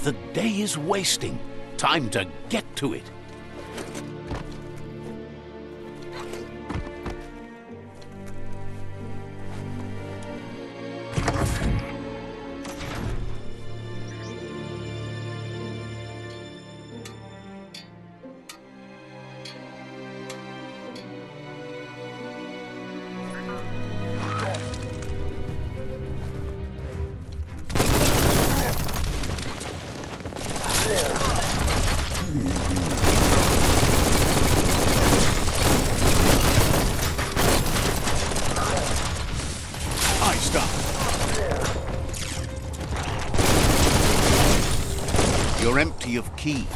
The day is wasting. Time to get to it. You're empty of key.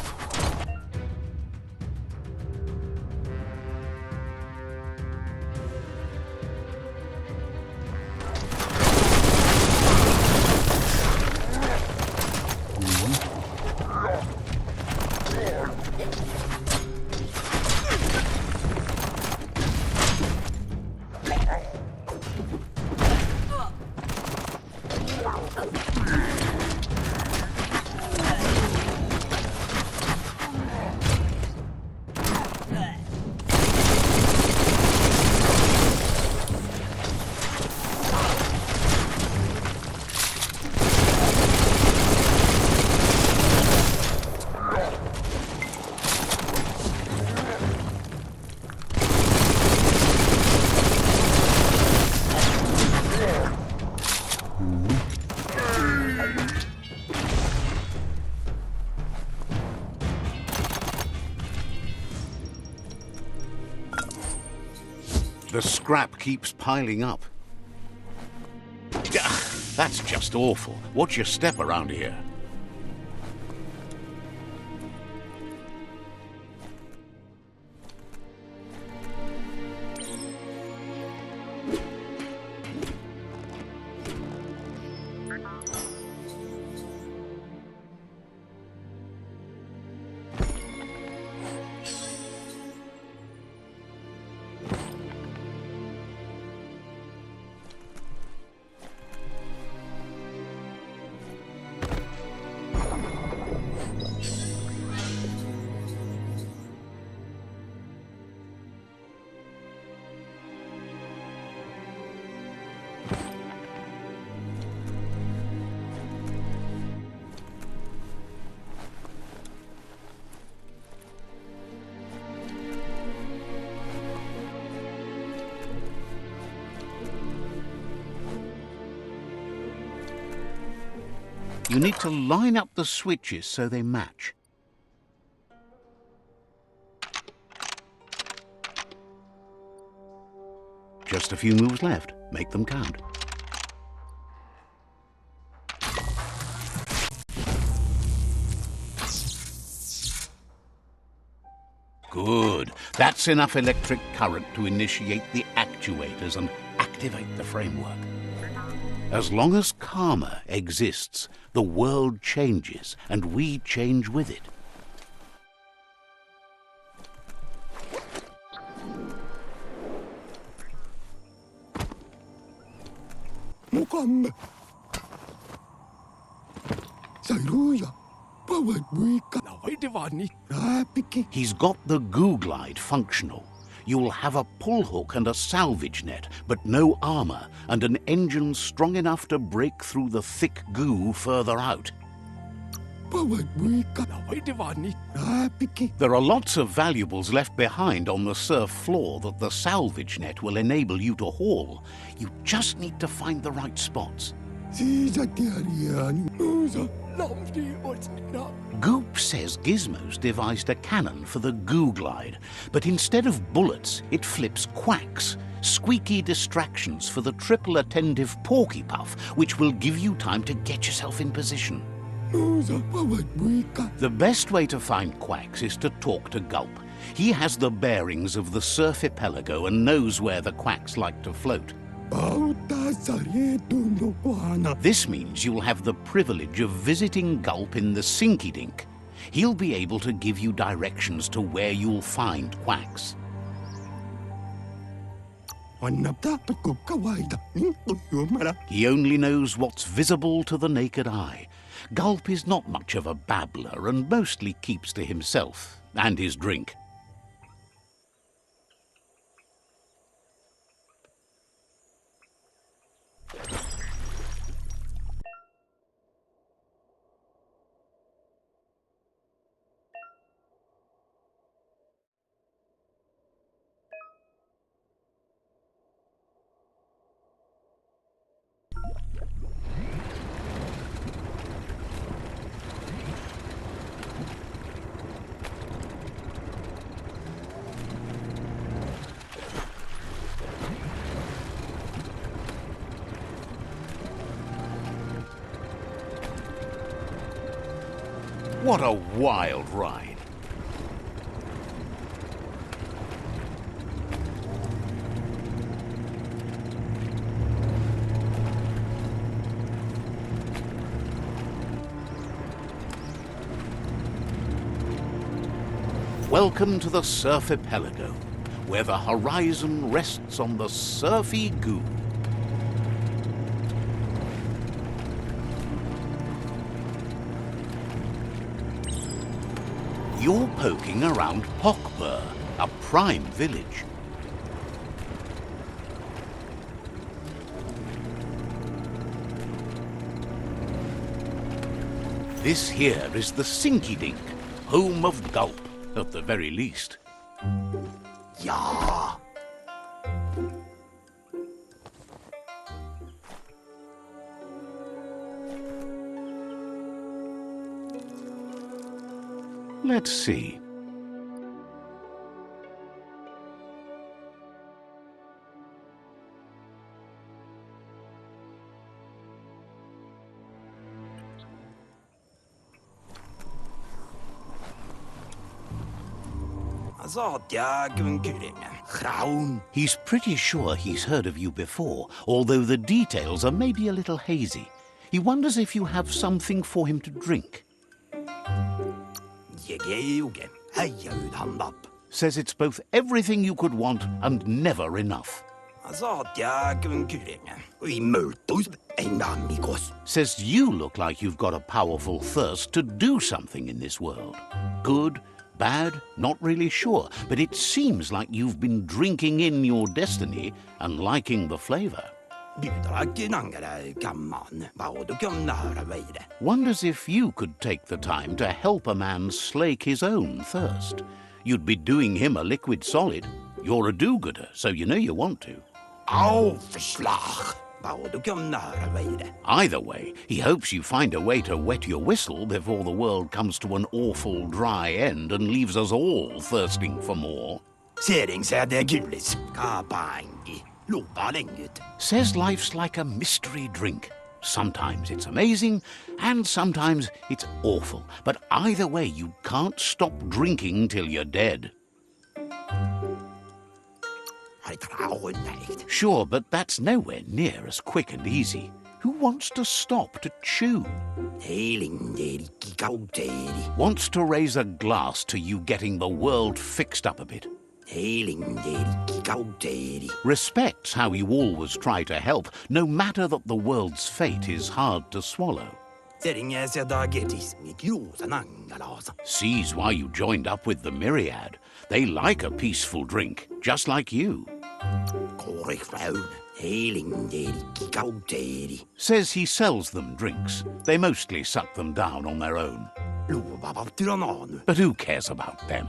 The scrap keeps piling up. That's just awful. Watch your step around here. You need to line up the switches so they match. Just a few moves left. Make them count. Good. That's enough electric current to initiate the actuators and activate the framework. As long as karma exists, the world changes, and we change with it. He's got the Googlide functional. You'll have a pull hook and a salvage net, but no armor, and an engine strong enough to break through the thick goo further out. There are lots of valuables left behind on the surf floor that the salvage net will enable you to haul. You just need to find the right spots. Goop says Gizmo's devised a cannon for the Googlide, but instead of bullets, it flips quacks, squeaky distractions for the triple attentive Porky Puff, which will give you time to get yourself in position. The best way to find quacks is to talk to Gulp. He has the bearings of the surf archipelago and knows where the quacks like to float. This means you'll have the privilege of visiting Gulp in the Sinkidink. He'll be able to give you directions to where you'll find quacks. He only knows what's visible to the naked eye, Gulp is not much of a babbler and mostly keeps to himself and his drink. What a wild ride. Welcome to the Surf Archipelago, where the horizon rests on the surfy Goop. You're poking around Hockbur, a prime village. This here is the Sinkidink, home of Gulp, at the very least. Yeah. Let's see. He's pretty sure he's heard of you before, although the details are maybe a little hazy. He wonders if you have something for him to drink. Says it's both everything you could want and never enough. Says you look like you've got a powerful thirst to do something in this world. Good, bad, not really sure, but it seems like you've been drinking in your destiny and liking the flavor. Wonders if you could take the time to help a man slake his own thirst. You'd be doing him a liquid solid. You're a do-gooder, so you know you want to. Either way, he hopes you find a way to wet your whistle before the world comes to an awful dry end and leaves us all thirsting for more. Says life's like a mystery drink. Sometimes it's amazing, and sometimes it's awful. But either way, you can't stop drinking till you're dead. Sure, but that's nowhere near as quick and easy. Who wants to stop to chew? Wants to raise a glass to you getting the world fixed up a bit. Respects how you always try to help, no matter that the world's fate is hard to swallow. Sees why you joined up with the Myriad. They like a peaceful drink, just like you. Says he sells them drinks. They mostly suck them down on their own. But who cares about them?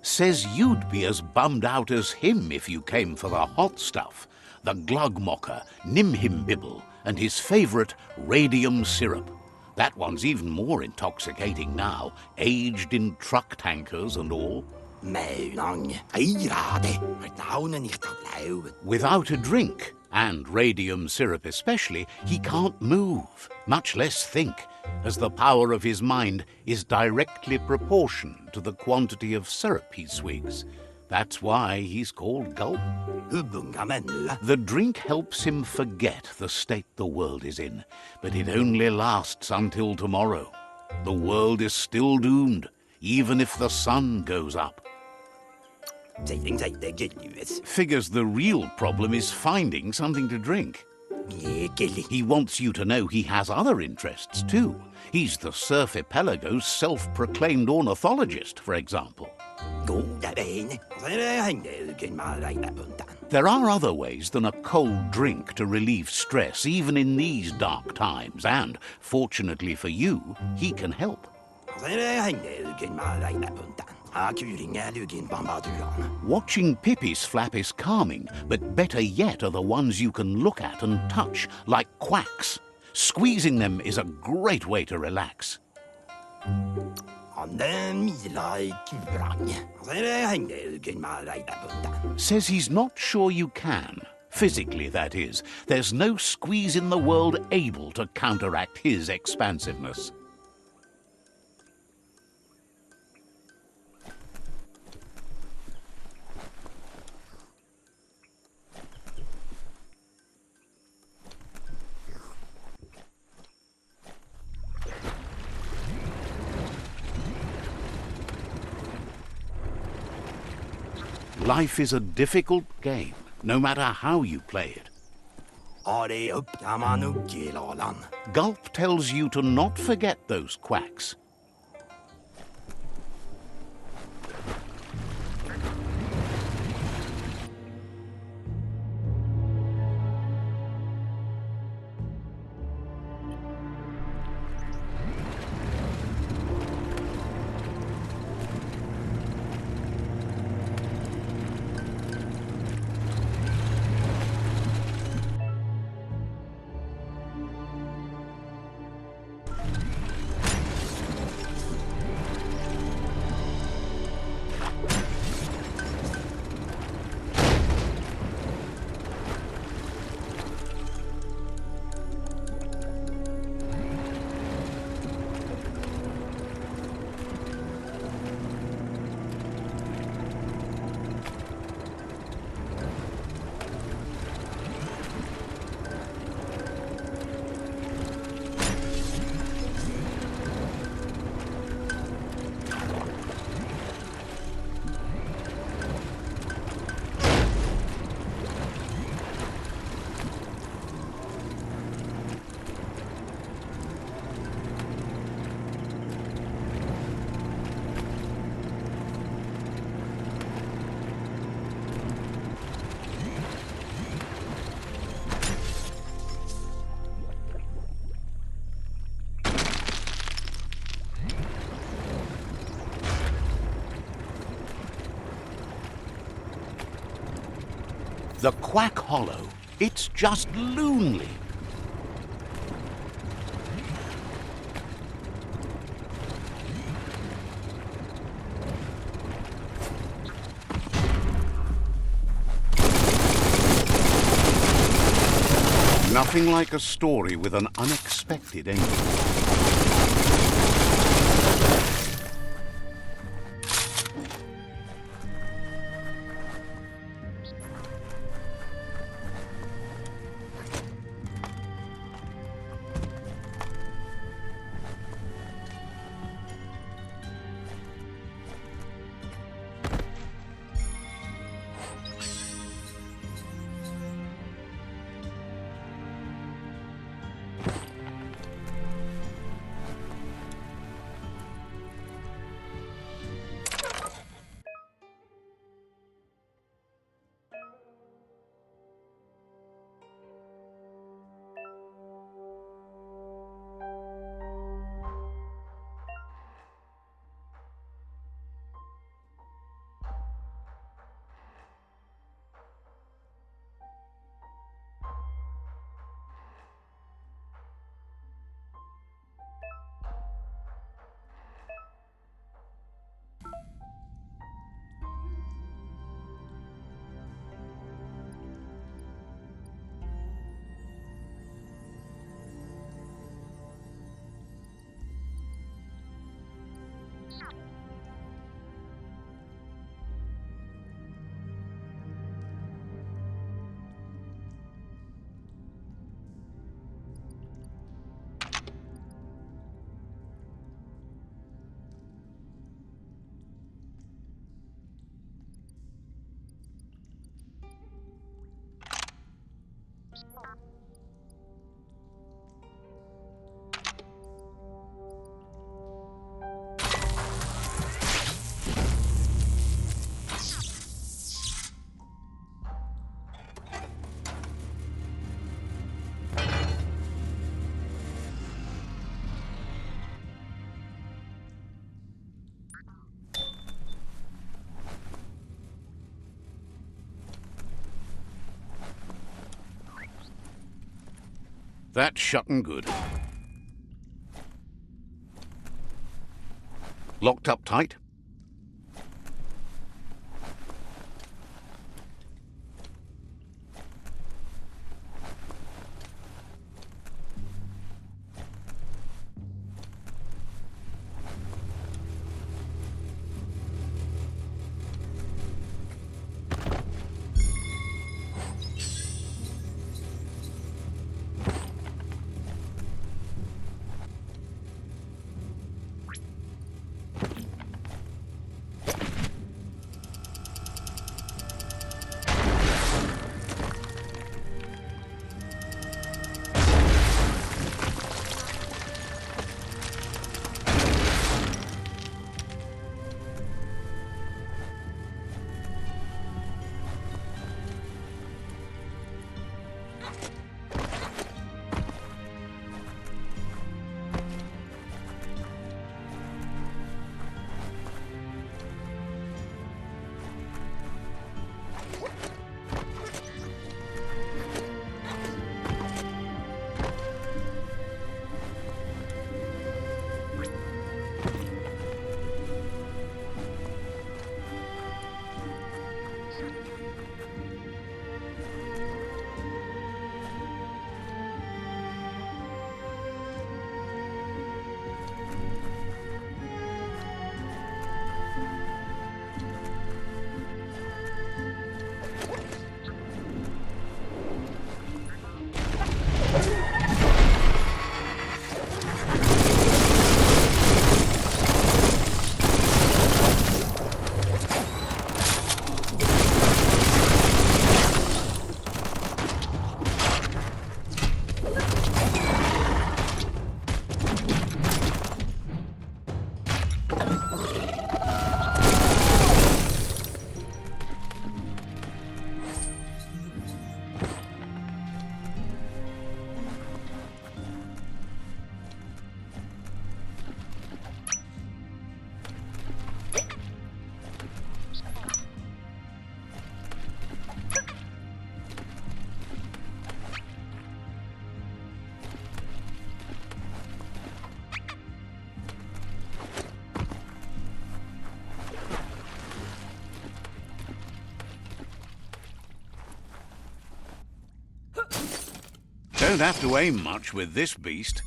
Says you'd be as bummed out as him if you came for the hot stuff. The Glugmocker, Nimhimbibble, and his favourite Radium syrup. That one's even more intoxicating now, aged in truck tankers and all. Without a drink, and radium syrup especially, he can't move, much less think, as the power of his mind is directly proportioned to the quantity of syrup he swigs. That's why he's called Gulp. The drink helps him forget the state the world is in, but it only lasts until tomorrow. The world is still doomed, even if the sun goes up. Figures the real problem is finding something to drink. He wants you to know he has other interests too. He's the Surf Archipelago's self-proclaimed ornithologist, for example. There are other ways than a cold drink to relieve stress, even in these dark times, and, fortunately for you, he can help. Watching Pippi's flap is calming, but better yet are the ones you can look at and touch, like quacks. Squeezing them is a great way to relax. Says he's not sure you can. Physically, that is. There's no squeeze in the world able to counteract his expansiveness. Life is a difficult game, no matter how you play it. Gulp tells you to not forget those quacks. The Quack Hollow. It's just lonely. Nothing like a story with an unexpected ending. That's shutting good. Locked up tight? Don't have to aim much with this beast.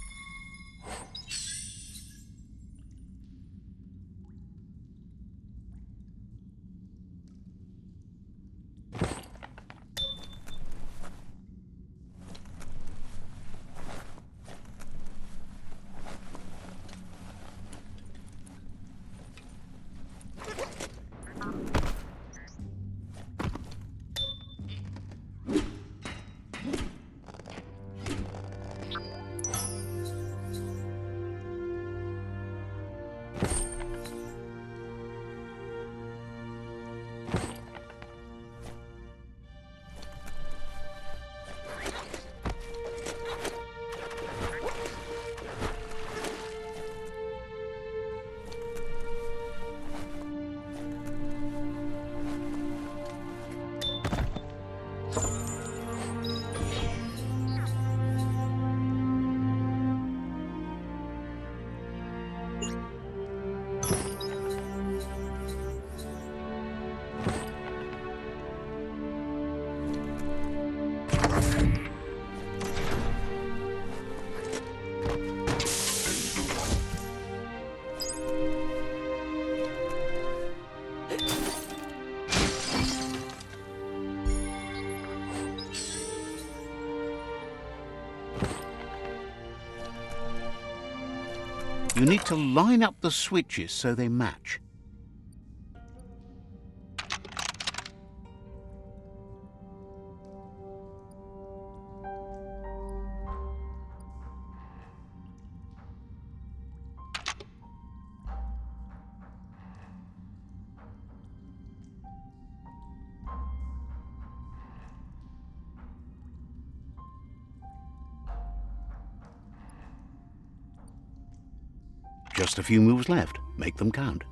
You need to line up the switches so they match. Just a few moves left. Make them count.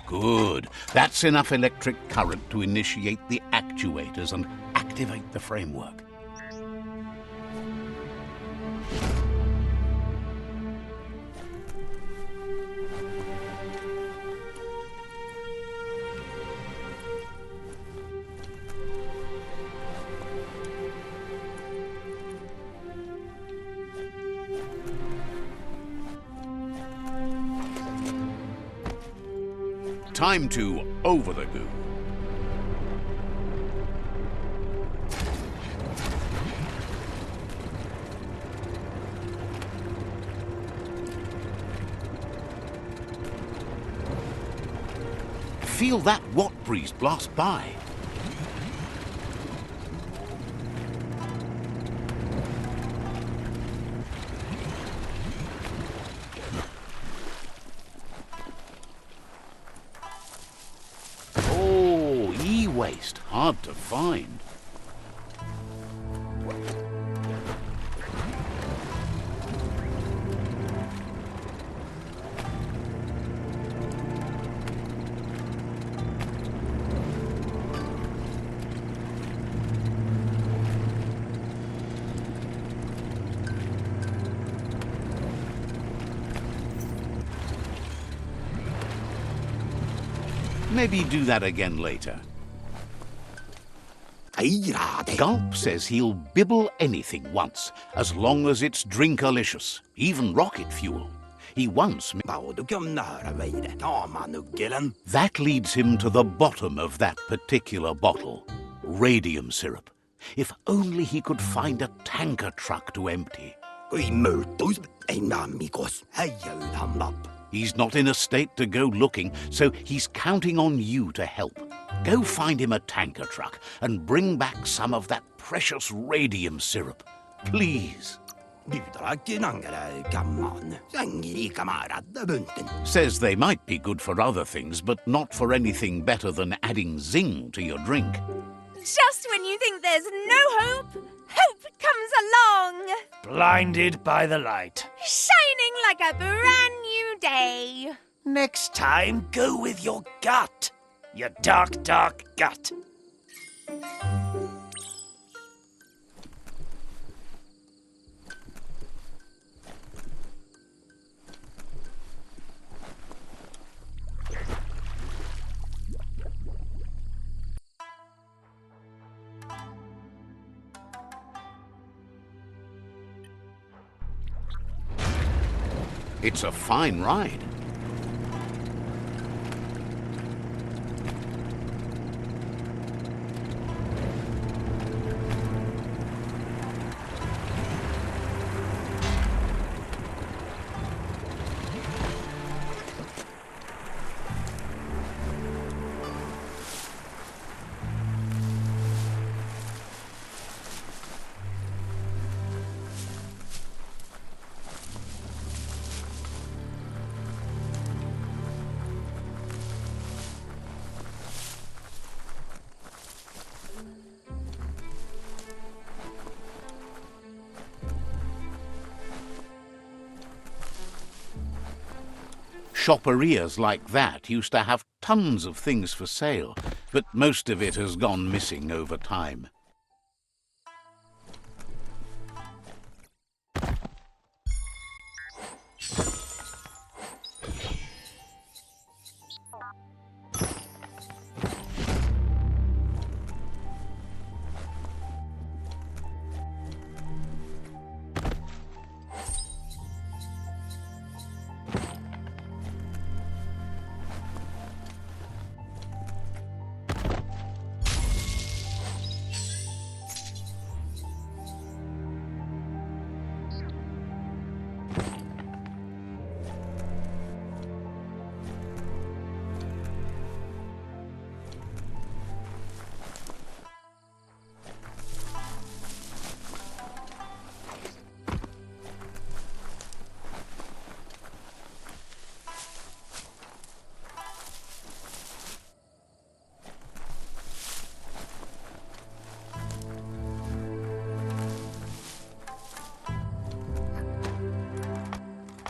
Good. That's enough electric current to initiate the actuators and activate the framework. Time to over the goo. Feel that watt breeze blast by. E-waste, hard to find. Maybe do that again later. Gulp says he'll bibble anything once, as long as it's drinkalicious, even rocket fuel. He once... That leads him to the bottom of that particular bottle. Radium syrup. If only he could find a tanker truck to empty. He's not in a state to go looking, so he's counting on you to help. Go find him a tanker truck and bring back some of that precious radium syrup. Please. Says they might be good for other things, but not for anything better than adding zing to your drink. Just when you think there's no hope, hope comes along. Blinded by the light. Shining like a brand new day. Next time, go with your gut. Your dark, dark gut. It's a fine ride. Shopperias like that used to have tons of things for sale, but most of it has gone missing over time.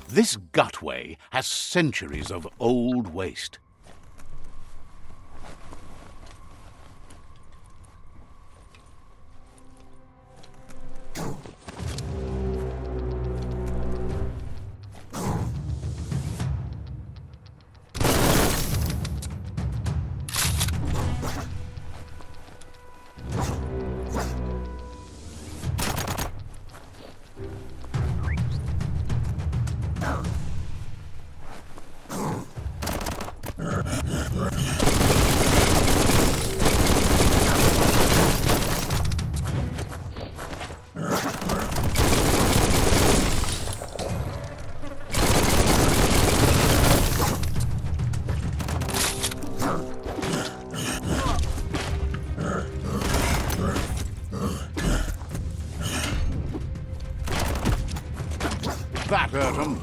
This Gutway has centuries of old waste. That hurt him.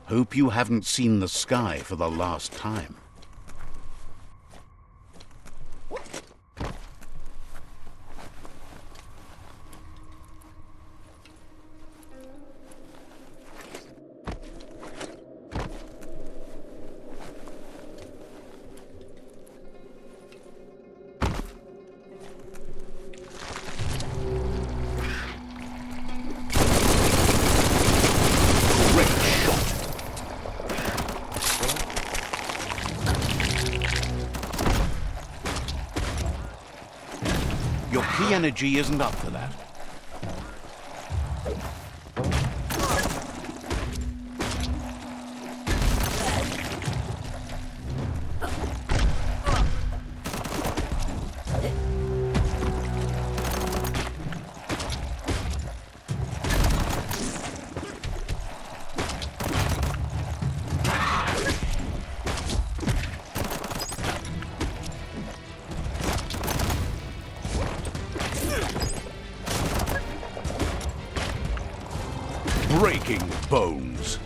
Hope you haven't seen the sky for the last time. Your key energy isn't up for that. Breaking bones.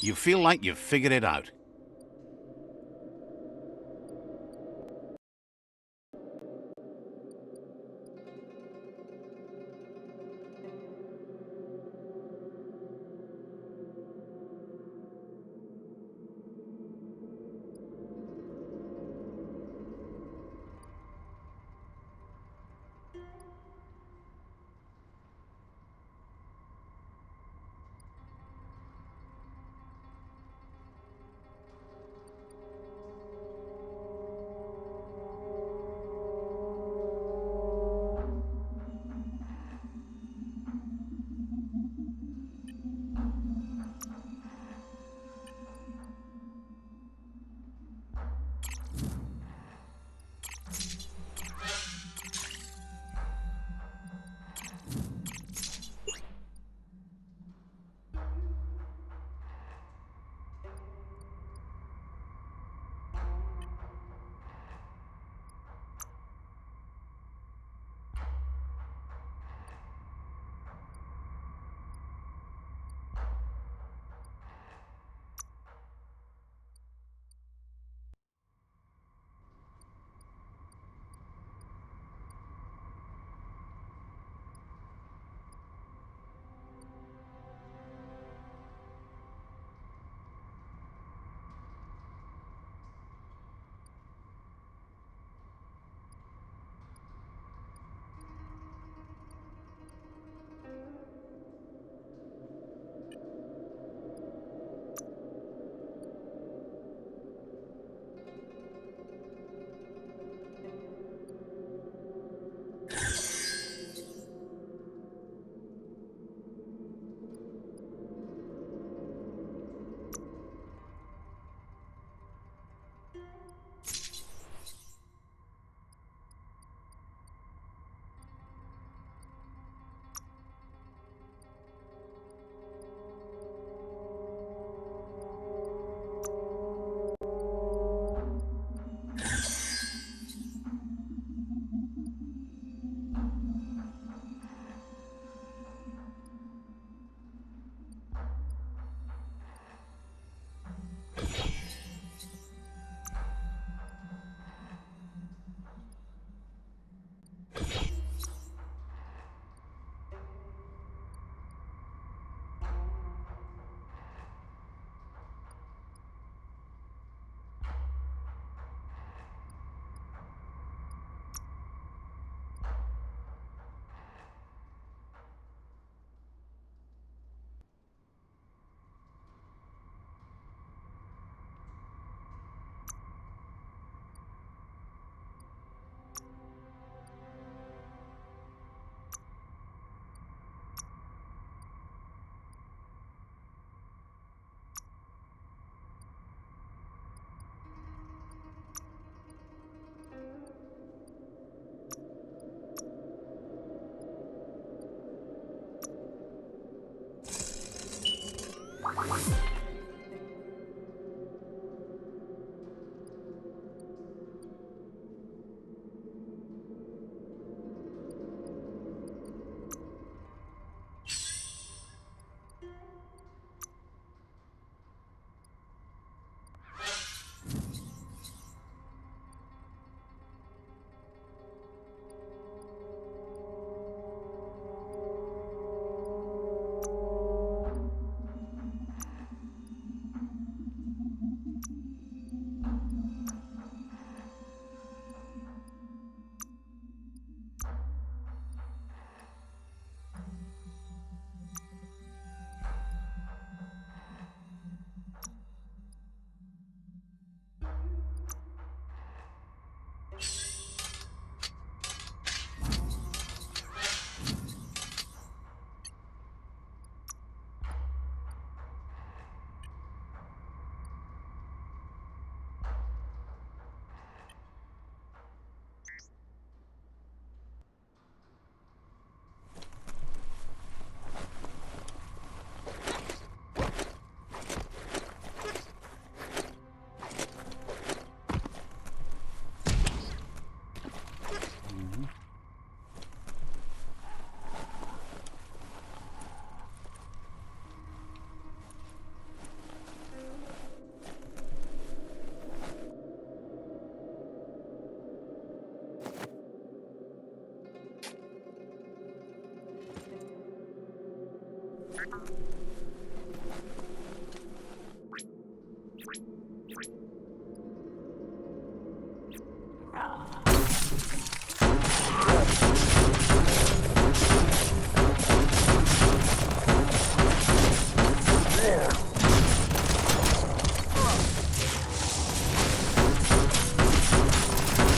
You feel like you've figured it out.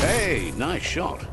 Hey, nice shot.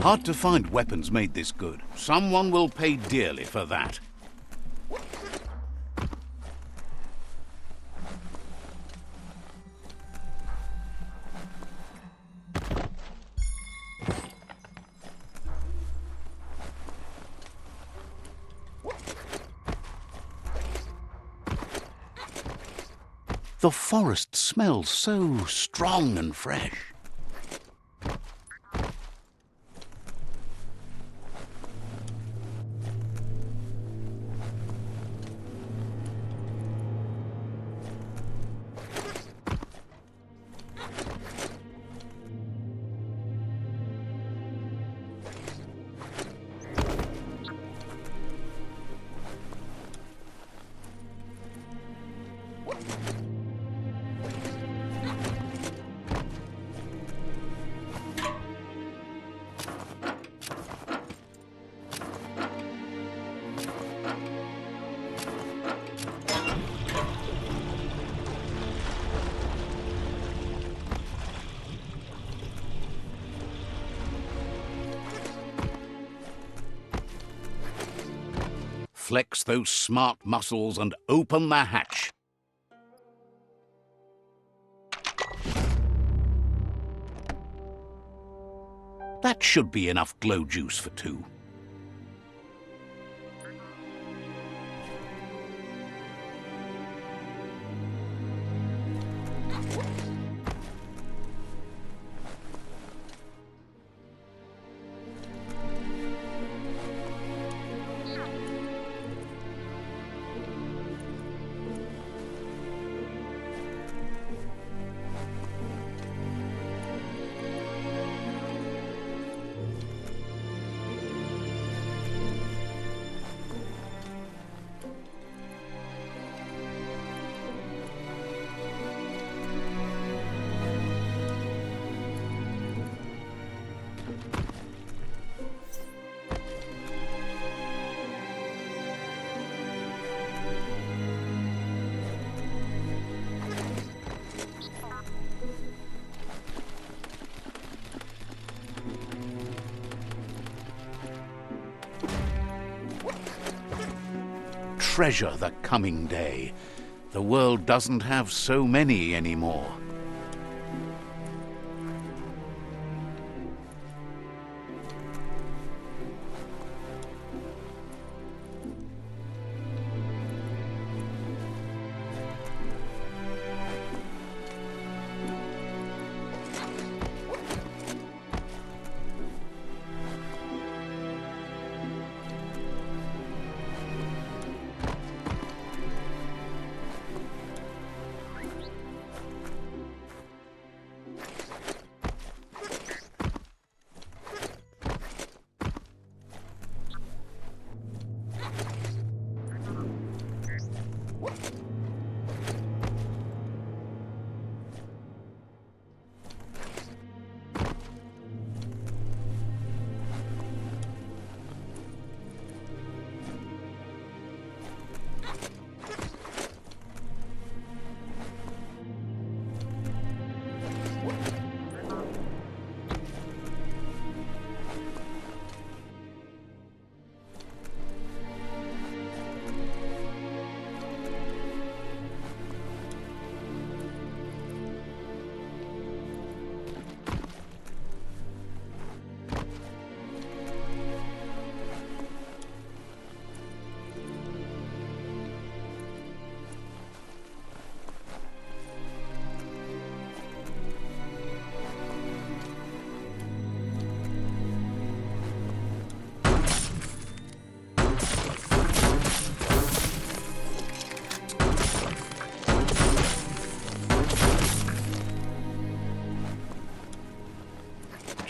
Hard to find weapons made this good. Someone will pay dearly for that. The forest smells so strong and fresh. Flex those smart muscles and open the hatch. That should be enough glow juice for two. Treasure the coming day. The world doesn't have so many anymore.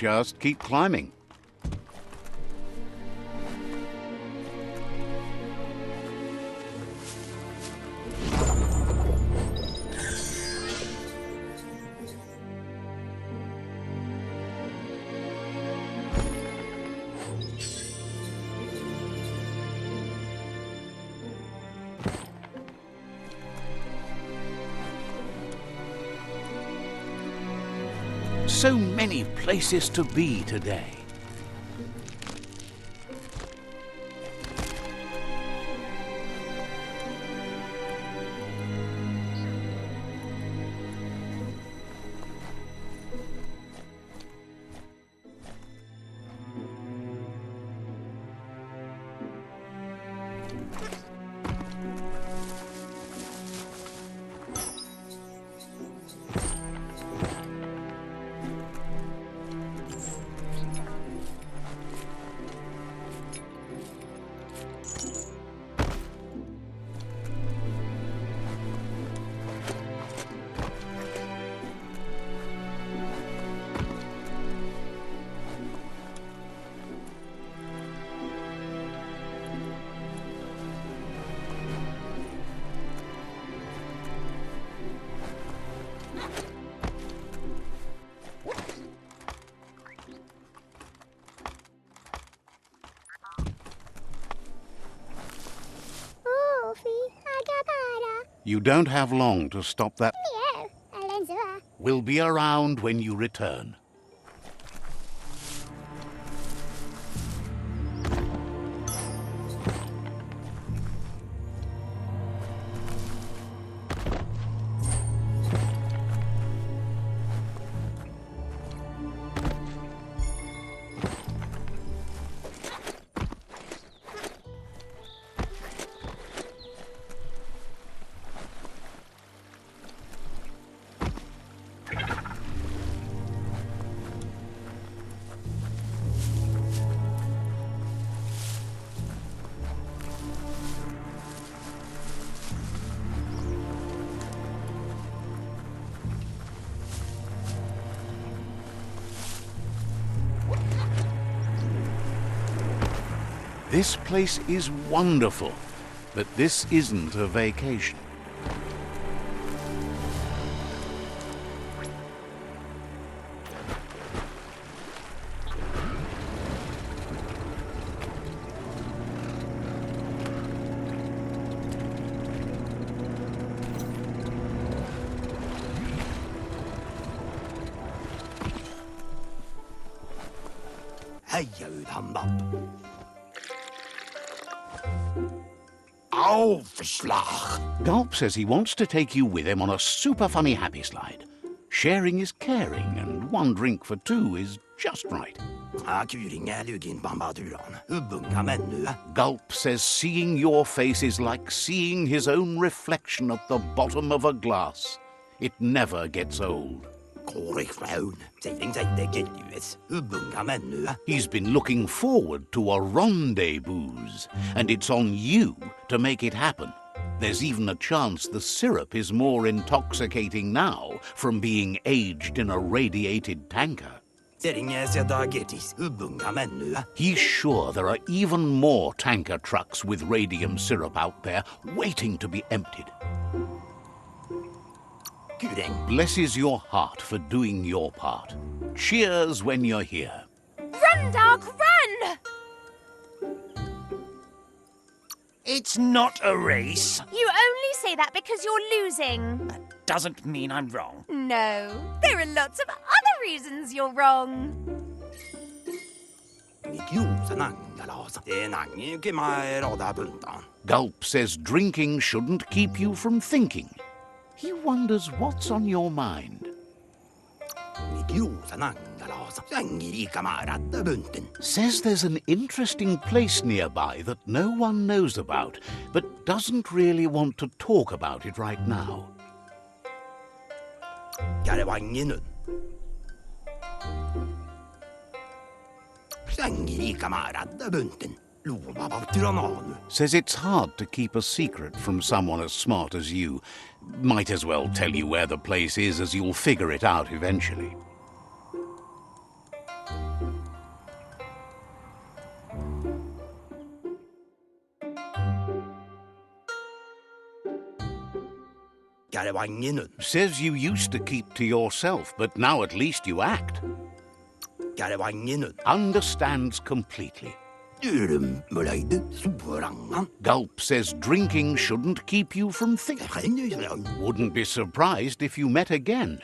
Just keep climbing. So many places to be today. You don't have long to stop that. We'll be around when you return. This place is wonderful, but this isn't a vacation. Gulp says he wants to take you with him on a super funny happy slide. Sharing is caring, and one drink for two is just right. Gulp says seeing your face is like seeing his own reflection at the bottom of a glass. It never gets old. He's been looking forward to a rendezvous, and it's on you to make it happen. There's even a chance the syrup is more intoxicating now from being aged in a radiated tanker. He's sure there are even more tanker trucks with radium syrup out there waiting to be emptied. Blesses your heart for doing your part. Cheers when you're here. Run, Dark, run! It's not a race. You only say that because you're losing. That doesn't mean I'm wrong. No, there are lots of other reasons you're wrong. Gulp says drinking shouldn't keep you from thinking. He wonders what's on your mind. Says there's an interesting place nearby that no one knows about, but doesn't really want to talk about it right now. Says it's hard to keep a secret from someone as smart as you. Might as well tell you where the place is, as you'll figure it out eventually. 가래왕이는 Says you used to keep to yourself, but now at least you act. 가래왕이는 Understands completely. 이름 뭐라이드 수부랑한 Gulp says drinking shouldn't keep you from thinking. Wouldn't be surprised if you met again.